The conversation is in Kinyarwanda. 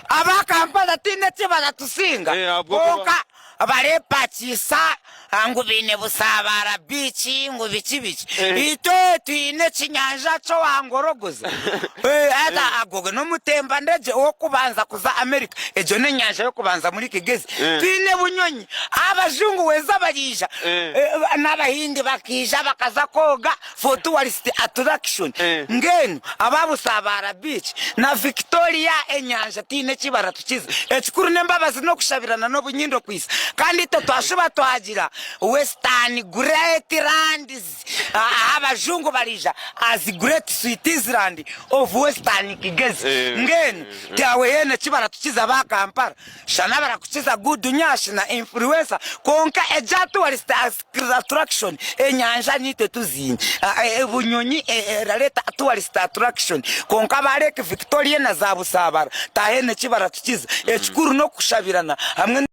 abakampala tine kibaratusinga konka barepakisa ngo bine busabara bici ngo biki ito tine kinyanja cyo wangorogoza ada agoge no mutemba ndeje wo kubanza kuza America ejo ne nyanja yo kubanza muri Kigezi tine bunyonyi abajungu weza barija n'abahindi bakija bakaza koga for tourist attraction ngeno ababusabara beach na Victoria enyanja tine kibaratukiza ekikuru nembabazi no kushabirana no bunyindo kwisa kandi to twashuba twagira Western Great Lands abajungu barija as Great Switzerland of Western Kigezi ngeno tawe yene kibaratukiza bakampara shana barakukiza good nyashi na influencer konka ejatu wali attraction enyanja nite tuzinyi bunyonyi raleta tuwali attraction konka bareke Victoria na zabusabara tahene kibaratukiza ekikuru no kushabirana hamwe